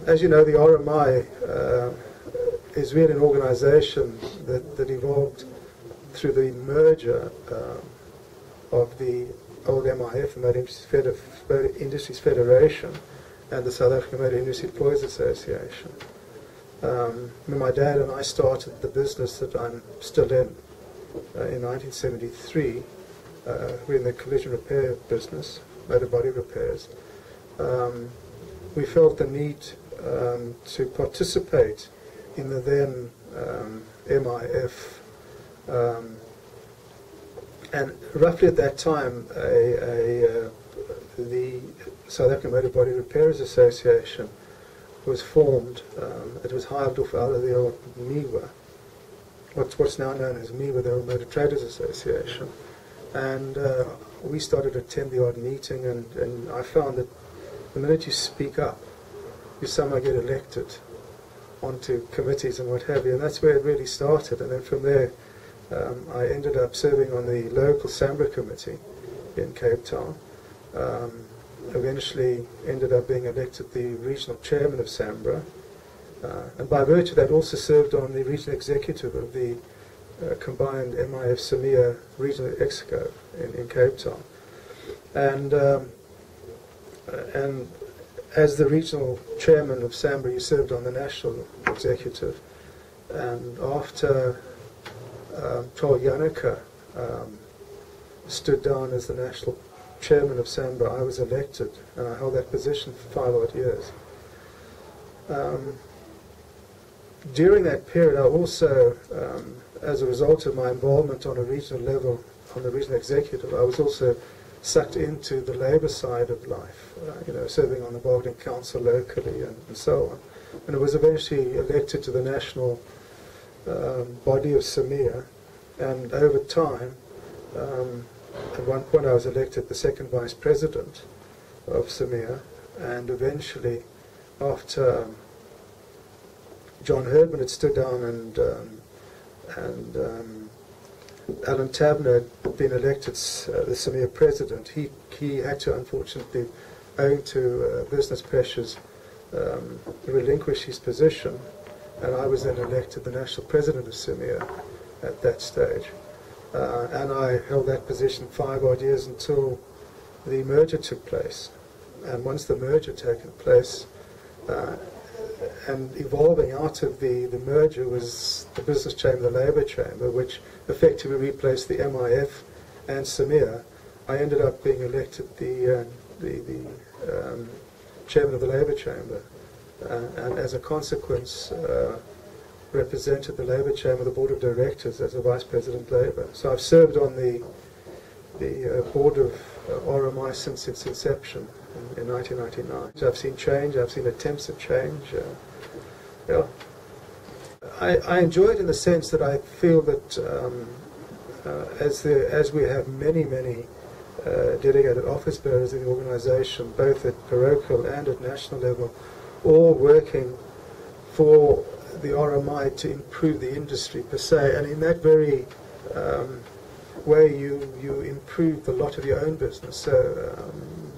As you know, the RMI is really an organisation that evolved through the merger of the old MIF, the Motor Industries Federation, and the South African Motor Industry Employees Association. When my dad and I started the business that I'm still in 1973, we're in the collision repair business, motor body repairs. We felt the need to participate in the then MIF, and roughly at that time the South African Motor Body Repairers Association was formed. It was hived off out of the old MIWA, what's now known as MIWA, the Old Motor Traders Association, and we started to attend the odd meeting, and I found that the minute you speak up, you somehow get elected onto committees and what have you, and that's where it really started. And then from there I ended up serving on the local SAMBRA committee in Cape Town. Eventually ended up being elected the regional chairman of SAMBRA, and by virtue of that also served on the regional executive of the combined MIF SAMIA regional exco in Cape Town. And as the regional chairman of SAMBRA, you served on the national executive, and after Charles Yannicka stood down as the national chairman of SAMBRA, I was elected, and I held that position for 5 odd years. During that period, I also, as a result of my involvement on a regional level, on the regional executive, I was also sucked into the labour side of life, serving on the bargaining council locally and so on. And I was eventually elected to the national body of SAMIA, and over time, at one point I was elected the second vice president of SAMIA, and eventually, after John Herdman had stood down and Alan Tabner had been elected the SAMIA president, he had to, unfortunately, owing to business pressures, relinquish his position, and I was then elected the national president of SAMIA at that stage. And I held that position 5 odd years until the merger took place. And once the merger taken place, and evolving out of the merger was the business chamber, the labour chamber, which effectively replaced the MIF and SAMIA. I ended up being elected the chairman of the labour chamber, and as a consequence represented the labour chamber of the board of directors as a vice president labour. So I've served on the board of RMI since its inception in 1999. So I've seen change, I've seen attempts at change. I enjoy it in the sense that I feel that as we have many delegated office bearers in the organisation, both at parochial and at national level, all working for the RMI to improve the industry per se, and in that very way you improve the lot of your own business. So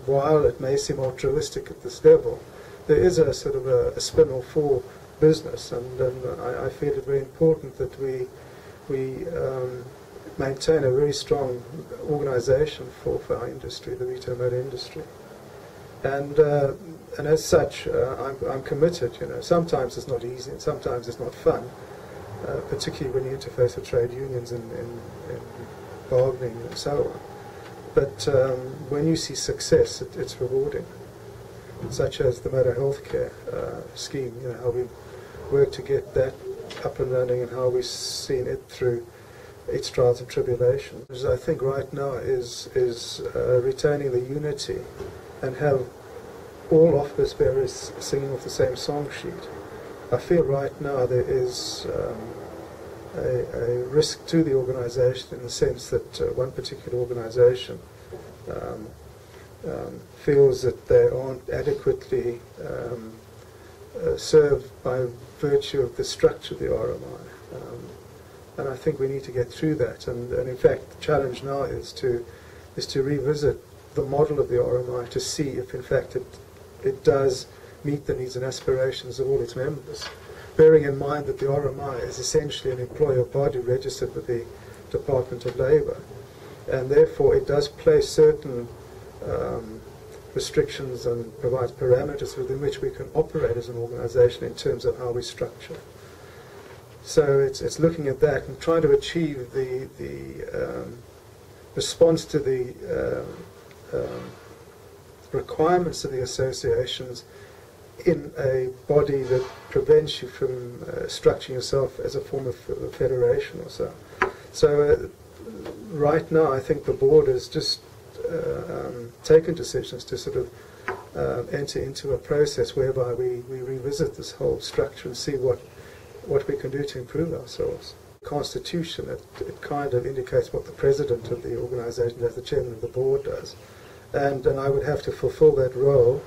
while it may seem altruistic at this level, there is a sort of a spin-off for business, and I feel it very important that we maintain a very strong organisation for our industry, the retail motor industry. And as such, I'm committed. Sometimes it's not easy, and sometimes it's not fun, particularly when you interface with trade unions and bargaining and so on. But when you see success, it's rewarding, such as the motor healthcare scheme. How we work to get that up and running, and how we've seen it through its trials and tribulations. Which I think right now is retaining the unity and have all office bearers singing off the same song sheet. I feel right now there is a risk to the organisation in the sense that one particular organisation feels that they aren't adequately served by virtue of the structure of the RMI. And I think we need to get through that. And in fact, the challenge now is to revisit the model of the RMI to see if in fact it does meet the needs and aspirations of all its members, bearing in mind that the RMI is essentially an employer body registered with the Department of Labour, and therefore it does place certain restrictions and provides parameters within which we can operate as an organisation in terms of how we structure. So it's looking at that and trying to achieve the response to the requirements of the associations in a body that prevents you from structuring yourself as a form of federation or so. So right now I think the board has just taken decisions to sort of enter into a process whereby we revisit this whole structure and see what we can do to improve ourselves. The Constitution, it kind of indicates what the president of the organisation does, the chairman of the board does, and I would have to fulfil that role.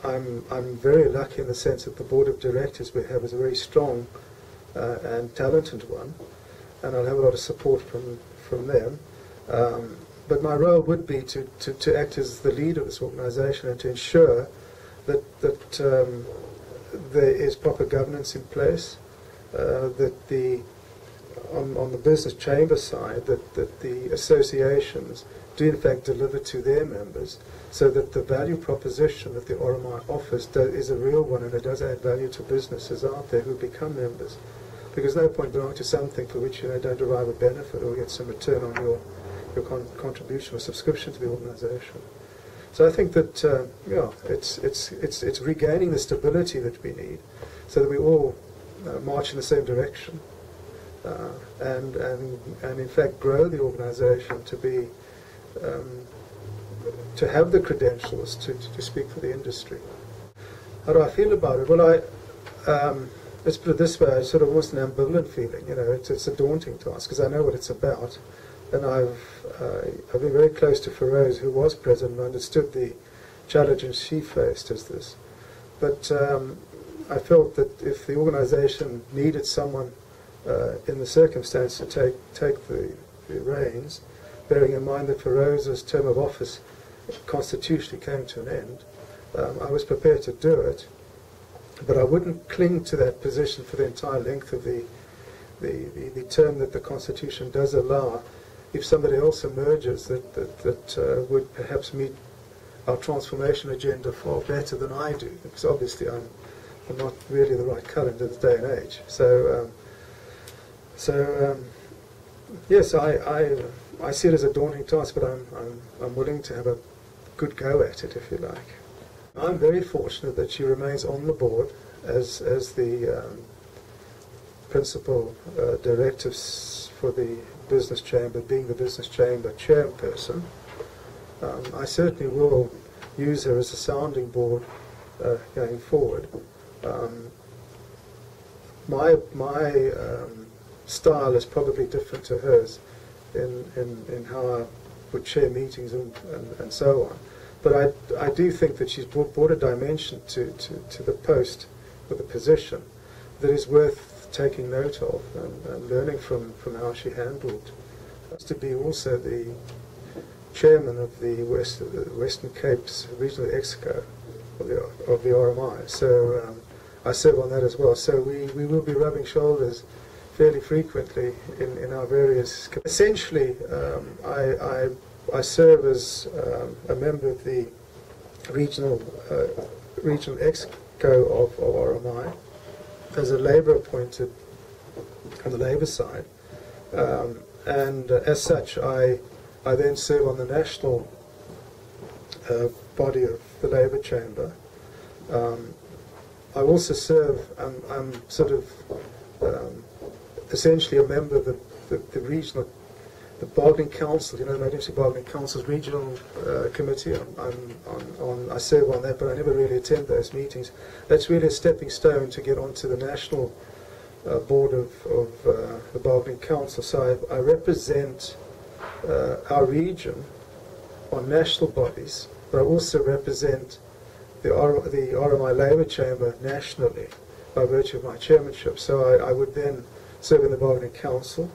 I'm very lucky in the sense that the board of directors we have is a very strong and talented one, and I'll have a lot of support from them. But my role would be to act as the leader of this organisation and to ensure that there is proper governance in place, that on the business chamber side, that the associations do in fact deliver to their members, so that the value proposition that the RMI offers is a real one, and it does add value to businesses out there who become members. Because no point belonging to something for which you don't derive a benefit or get some return on your contribution or subscription to the organisation. So I think that it's regaining the stability that we need, so that we all march in the same direction, and in fact grow the organisation to be to have the credentials to speak for the industry. How do I feel about it? Well, let's put it this way: I sort of almost an ambivalent feeling. It's a daunting task because I know what it's about. And I've been very close to Feroz, who was president, and understood the challenges she faced as this. But I felt that if the organisation needed someone in the circumstance to take the reins, bearing in mind that Feroz's term of office constitutionally came to an end, I was prepared to do it. But I wouldn't cling to that position for the entire length of the term that the Constitution does allow, if somebody else emerges that would perhaps meet our transformation agenda far better than I do, because obviously I'm not really the right colour in this day and age. So yes, I see it as a daunting task, but I'm willing to have a good go at it, if you like. I'm very fortunate that she remains on the board as the principal director for the business chamber, being the business chamber chairperson. I certainly will use her as a sounding board going forward. My style is probably different to hers in how I would chair meetings and so on. But I do think that she's brought a dimension to the post, or the position, that is worth taking note of and learning from how she handled. To be also the chairman of the Western Cape's Regional Exco of the RMI. So I serve on that as well. So we will be rubbing shoulders fairly frequently in our various. Essentially, I serve as a member of the Regional Exco of RMI, as a Labour appointed on the Labour side, and as such I then serve on the national body of the Labour Chamber. I also serve, I'm sort of essentially a member of the regional, the bargaining council, the Emergency Bargaining Council's regional committee. I serve on that, but I never really attend those meetings. That's really a stepping stone to get onto the national board of the bargaining council. So I represent our region on national bodies, but I also represent the RMI Labour Chamber nationally by virtue of my chairmanship. So I would then serve in the bargaining council.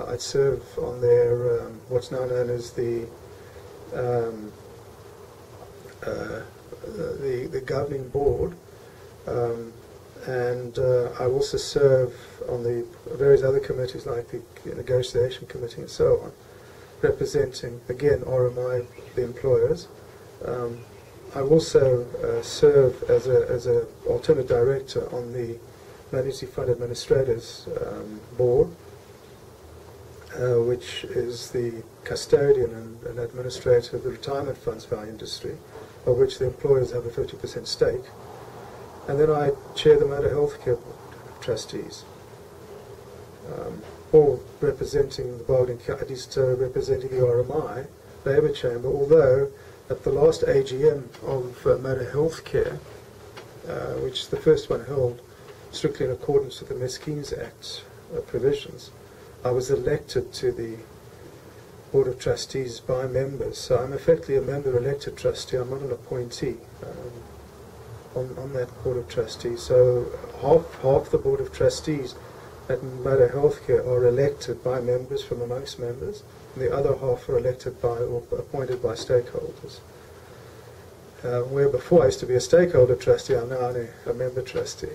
I'd serve on their what's now known as the the governing board, and I also serve on the various other committees like the negotiation committee and so on, representing again RMI, the employers. I also serve as a alternate director on the Managed Fund Administrators Board, which is the custodian and administrator of the retirement funds for our industry, of which the employers have a 50% stake. And then I chair the Motor Healthcare Board of Trustees, all representing the bargaining, at least representing the RMI Labour Chamber, although at the last AGM of Motor Healthcare, which is the first one held strictly in accordance with the Mesquines Act provisions, I was elected to the Board of Trustees by members. So I'm effectively a member-elected trustee. I'm not an appointee on that Board of Trustees. So half the Board of Trustees at Motor Healthcare are elected by members from amongst members, and the other half are elected by or appointed by stakeholders. Where before I used to be a stakeholder trustee, I'm now a member trustee.